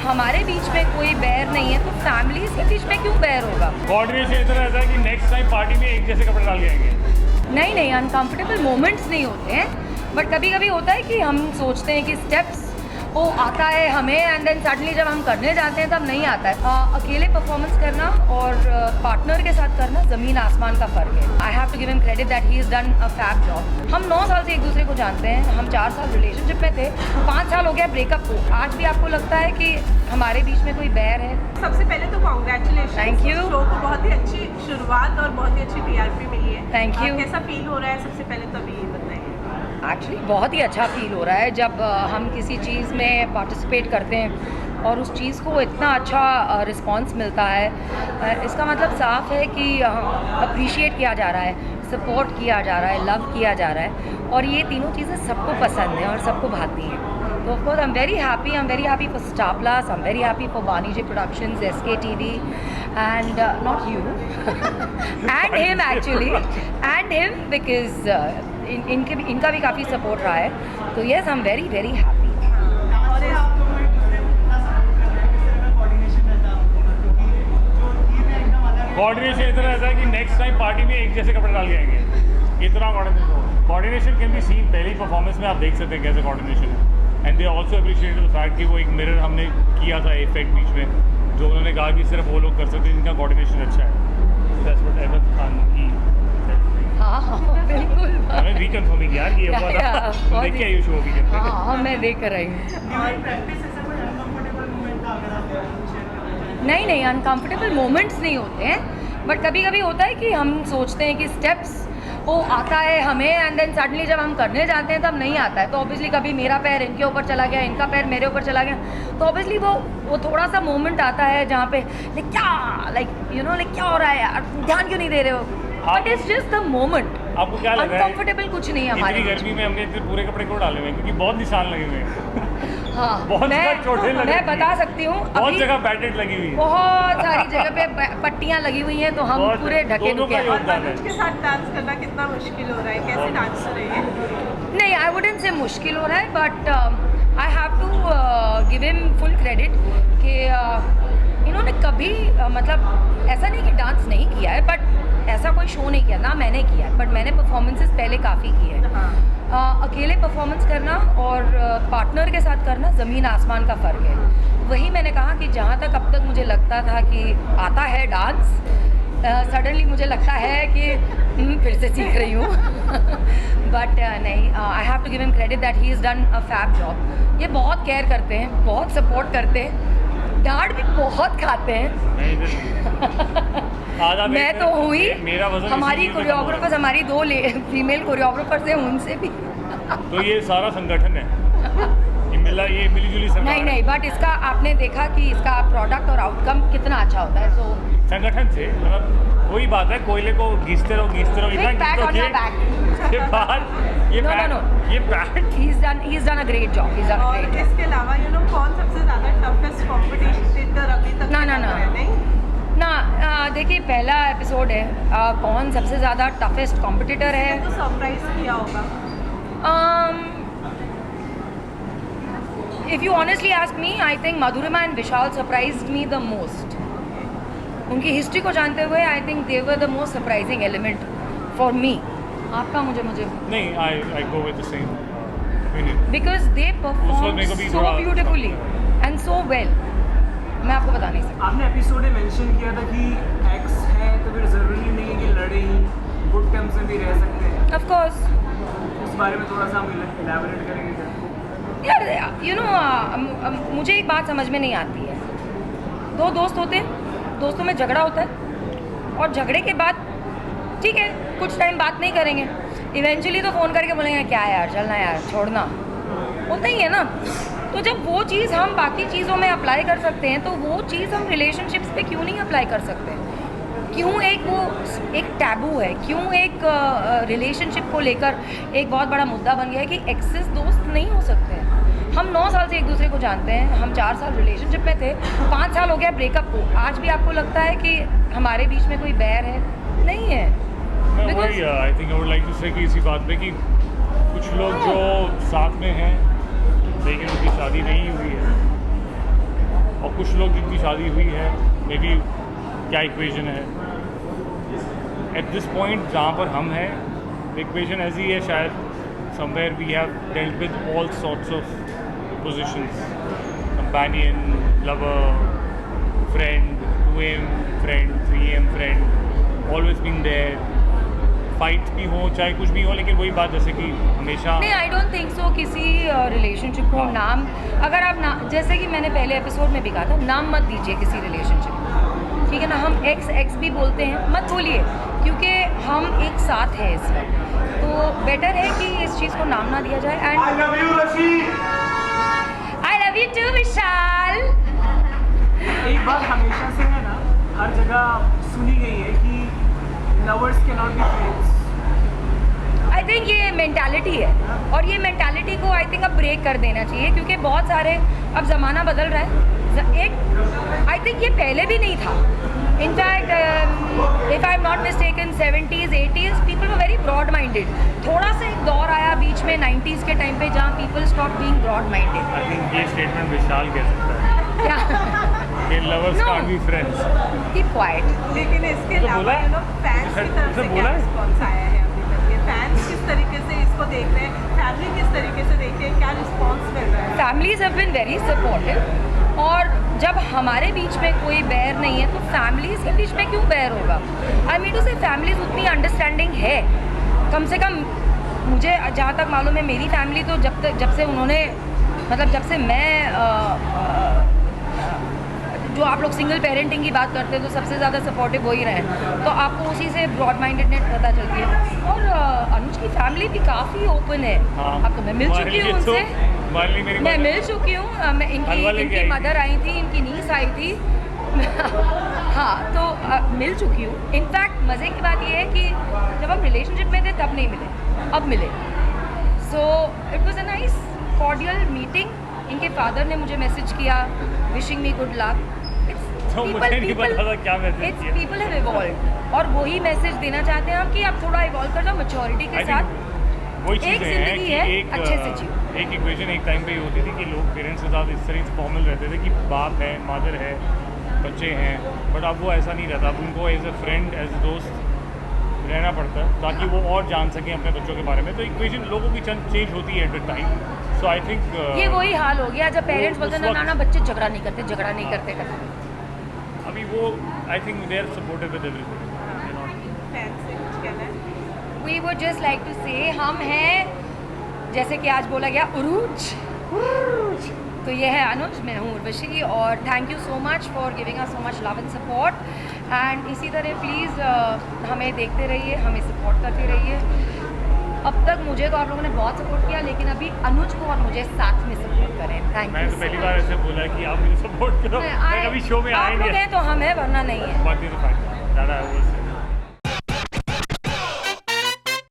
हमारे बीच में कोई बैर नहीं है तो फैमिलीज के बीच में क्यों बैर होगा? कोऑर्डिनेशन इतना रहता है कि नेक्स्ट टाइम पार्टी में एक जैसे कपड़े डाल के आएंगे। नहीं, अनकंफर्टेबल मोमेंट्स नहीं होते हैं, बट कभी कभी होता है कि हम सोचते हैं कि स्टेप्स वो आता है हमें एंड देन सडनली जब हम करने जाते हैं तब नहीं आता है। अकेले परफॉर्मेंस करना और पार्टनर के साथ करना ज़मीन आसमान का फ़र्क है। I have to give him credit that he is done a fab job. हम 9 साल से एक दूसरे को जानते हैं, हम 4 साल रिलेशनशिप में थे, 5 साल हो गया ब्रेकअप को। आज भी आपको लगता है कि हमारे बीच में कोई बैर है? सबसे पहले तो कॉन्ग्रेचुलेशन, थैंक यू। शो को बहुत ही अच्छी शुरुआत और बहुत ही अच्छी टीआरपी मिली है। Thank you. कैसा फील हो रहा है सबसे पहले तो अभी ये बताइए। एक्चुअली बहुत ही अच्छा फील हो रहा है जब हम किसी चीज़ में पार्टिसिपेट करते हैं और उस चीज़ को इतना अच्छा रिस्पांस मिलता है। इसका मतलब साफ है कि अप्रिशिएट किया जा रहा है, सपोर्ट किया जा रहा है, लव किया जा रहा है और ये तीनों चीज़ें सबको पसंद हैं और सबको भाती हैं। तो of course I am very happy for Star Plus, I am very happy for Bani ji productions, SKTV and not you and him actually and him because इनका भी काफ़ी सपोर्ट रहा है। तो yes I am very happy. Coordination इतना रहता है कि नेक्स्ट टाइम पार्टी में एक जैसे कपड़े डाल के आएंगे। इतना कोऑर्डिनेशन कैन बी सीन पहली परफॉर्मेंस में। आप देख सकते हैं कैसे कोऑर्डिनेशन है and they also appreciate the fact कि वो एक मिरर हमने किया था इफेक्ट बीच में, जो उन्होंने कहा कि सिर्फ वो लोग कर सकते हैं जिनका कोऑर्डिनेशन अच्छा है। दैट्स व्हाट अहमद खान की। हाँ बिल्कुल। हमें रिकन्फर्मिंग यार ये हुआ था। देख के आइए शो भी करते हैं। हाँ मैं देख कर आई हूँ। नहीं, अनकंफर्टेबल मोमेंट्स नहीं होते हैं, बट कभी कभी होता है कि हम सोचते हैं कि स्टेप्स वो आता है हमें एंड देन सडनली जब हम करने जाते हैं तब नहीं आता है। तो ऑब्वियसली कभी मेरा पैर इनके ऊपर चला गया, इनका पैर मेरे ऊपर चला गया, तो ऑब्वियसली वो थोड़ा सा मोमेंट आता है जहाँ पे क्या हो रहा है यार, ध्यान क्यों नहीं दे रहे हो? But it's just the moment. आपको क्या लग रहा है? अनकंफर्टेबल कुछ नहीं है हमारे इतनी गर्मी में हमने इतने पूरे कपड़े क्यों डाले हुए हैं? क्योंकि बहुत निशान लगे हुए हैं। हाँ बहुत जगह चोटें लगी। मैं बता सकती हूँ बहुत जगह बैंडेड लगी हुई है। बहुत सारी जगह पे पट्टियाँ लगी हुई हैं तो हम पूरे ढके ढुके हैं। और मनोज के साथ डांस करना कितना मुश्किल हो रहा है, कैसे डांस कर रही है? नहीं, आई वुडंट से मुश्किल हो रहा है, but I have to give him full credit कि इन्होंने कभी मतलब ऐसा नहीं कि डांस नहीं किया है, बट ऐसा कोई शो नहीं किया ना मैंने किया है, बट मैंने परफॉर्मेंसेस पहले काफ़ी की है। अकेले परफॉर्मेंस करना और पार्टनर के साथ करना ज़मीन आसमान का फ़र्क है। वही मैंने कहा कि जहाँ तक अब तक मुझे लगता था कि आता है डांस, सडनली मुझे लगता है कि फिर से सीख रही हूँ। बट नहीं, I have to give him credit that he is done a fab job. ये बहुत केयर करते हैं, बहुत सपोर्ट करते हैं, डांट भी बहुत खाते हैं। मैं तो हुई, हमारी कोरियोग्राफर्स, हमारी 2 फीमेल कोरियोग्राफर्स हैं, उनसे भी। तो ये सारा संगठन है, ये मिलीजुली संगठन। नहीं, बट इसका आपने देखा कि इसका प्रोडक्ट और आउटकम कितना अच्छा होता है। तो संगठन से मतलब वही बात है, कोयले को घिसते रहो He's done a great job. और इसके अलावा कौन सबसे ज़्यादा टफेस्ट कॉम्पिटिटर अभी तक ना देखिए पहला एपिसोड है, कौन सबसे ज़्यादा टफेस्ट कॉम्पिटिटर है? तो सरप्राइज किया होगा। If you honestly ask me, I think Madhurima and Vishal surprised me the most. उनकी हिस्ट्री को जानते हुए I think they were the most surprising element for me. आपका मुझे नहीं, I go with the same. Because they performed so beautifully and so well. मैं आपको बता नहीं सकती। आपने एपिसोड में मेंशन किया था कि एक्स है तो फिर ज़रूरी नहीं है कि लड़े ही, गुड टर्म्स में भी रह सकते हैं। Of course. उस बारे में थोड़ा सा हम इलैबोरेट करेंगे यार मुझे एक बात समझ में नहीं आती है। 2 दोस्त होते हैं, दोस्तों में झगड़ा होता है और झगड़े के बाद ठीक है कुछ टाइम बात नहीं करेंगे, इवेंचुअली तो फ़ोन करके बोलेंगे क्या यार चलना यार छोड़ना, होता ही है ना। तो जब वो चीज़ हम बाकी चीज़ों में अप्लाई कर सकते हैं तो वो चीज़ हम रिलेशनशिप्स पे क्यों नहीं अप्लाई कर सकते? क्यों एक टैबू है, क्यों एक रिलेशनशिप को लेकर एक बहुत बड़ा मुद्दा बन गया है कि एक्सेस दोस्त नहीं हो सकते हैं। हम 9 साल से एक दूसरे को जानते हैं, हम 4 साल रिलेशनशिप में थे, 5 साल हो गया ब्रेकअप को। आज भी आपको लगता है कि हमारे बीच में कोई बैर है? नहीं है। I think I would like to say कि इसी बात पे कि कुछ लोग जो साथ में हैं लेकिन उनकी शादी नहीं हुई है, और कुछ लोग जिनकी शादी हुई है मे बी क्या इक्वेशन है एट दिस पॉइंट जहाँ पर हम हैं इक्वेशन ऐसी है शायद somewhere we have dealt with all sorts of positions companion lover friend 2am friend 3am friend always been there fight भी हो चाहे कुछ भी हो लेकिन वही बात जैसे कि हमेशा नहीं, आई डोंट थिंक सो किसी रिलेशनशिप को नाम, अगर आप ना, जैसे कि मैंने पहले एपिसोड में भी कहा था, नाम मत दीजिए किसी रिलेशनशिप को, ठीक है ना। हम एक्स भी बोलते हैं, मत बोलिए, क्योंकि हम एक साथ हैं इस वक्त, तो बेटर है कि इस चीज़ को नाम ना दिया जाए। And I love you too Vishal. एक बात हमेशा से है ना, हर जगह सुनी गई है कि lovers can not be friends. I think ये मेंटालिटी है और ये मेंटालिटी को आई थिंक अब ब्रेक कर देना चाहिए, क्योंकि बहुत सारे अब ज़माना बदल रहा है। एक आई थिंक ये पहले भी नहीं था। In fact if I am not mistaken 70s 80s people were very broad minded. थोड़ा सा एक दौर आया बीच में 90s के टाइम पे जहाँ people stop being broad minded. I think ये स्टेटमेंट विशाल कह सकता है क्या कि lovers No. Can't be friends. Keep quiet. लेकिन इसके तो अलावा बोला है? यू नो फैंस की तरफ इसे से बोला क्या है? रिस्पॉन्स आया है अभी तक? ये फैंस किस तरीके से इसको देख रहे हैं, फैमिली किस तरीके से देख रही है, क्या रिस्पॉन्स मिल रहा है? Families have been very supportive, और जब हमारे बीच में कोई बैर नहीं है तो फैमिलीज के बीच में क्यों बैर होगा? आई मीन टू से फैमिलीज उतनी अंडरस्टैंडिंग है, कम से कम मुझे जहाँ तक मालूम है। मेरी फैमिली तो जब से उन्होंने, मतलब जब से मैं जो आप लोग सिंगल पेरेंटिंग की बात करते हैं तो सबसे ज़्यादा सपोर्टिव वही रहे, तो आपको उसी से ब्रॉड माइंडेडनेस पता चलती है। और अनुज की फैमिली भी काफ़ी ओपन है। हाँ। अब तो मैं मिल चुकी हूँ उनसे, मैं मिल चुकी हूँ। मैं इनकी मदर आई थी, इनकी नीस आई थी हाँ, तो मिल चुकी हूँ। इनफैक्ट मज़े की बात यह है कि जब हम रिलेशनशिप में थे तब नहीं मिले, अब मिले। So it was a nice cordial meeting. इनके फादर ने मुझे मैसेज किया विशिंग मी गुड लक। तो मुझे नहीं पता था क्या मैसेज किया। पीपल हैव इवॉल्व्ड, और वही मैसेज देना चाहते हैं हम कि आप थोड़ा इवॉल्व कर जाओ मैच्योरिटी के I साथ। think वही एक चीज़ें हैं जिंदगी कि है, एक अच्छे से जियो। एक इक्वेशन एक टाइम पे ये होती थी कि लोग पेरेंट्स के साथ इस तरह से फॉर्मल रहते थे कि बाप है, मदर है, बच्चे हैं, बट अब वो ऐसा नहीं रहता। अब उनको as a friend, as a दोस्त रहना पड़ता है ताकि वो और जान सकें अपने बच्चों के बारे में। तो इक्वेशन लोगों की चेंज होती है at the time. So I think ये वही हाल हो गया जब पेरेंट्स वो बोलते उस हैं वक्त- ना बच्चे झगड़ा नहीं करते करते। अभी वो I think they are supportive with everything. Fans से कुछ कहना है? We would just like to say हम हैं, जैसे कि आज बोला गया, उरूज। तो ये है अनुज, मैं हूँ उर्वशी, और thank you so much for giving us so much love and support. And इसी तरह प्लीज़ हमें देखते रहिए, हमें सपोर्ट करते रहिए। अब तक मुझे तो आप लोगों ने बहुत सपोर्ट किया, लेकिन अभी अनुज को और मुझे साथ में सपोर्ट करें। थैंक मैंने यू। तो पहली बार ऐसे बोला कि आप मुझे सपोर्ट करो। मैं कभी शो में आया आप नहीं लोग हैं तो हम हैं, वरना नहीं है। बाकी तो फाइन ज़्यादा है वो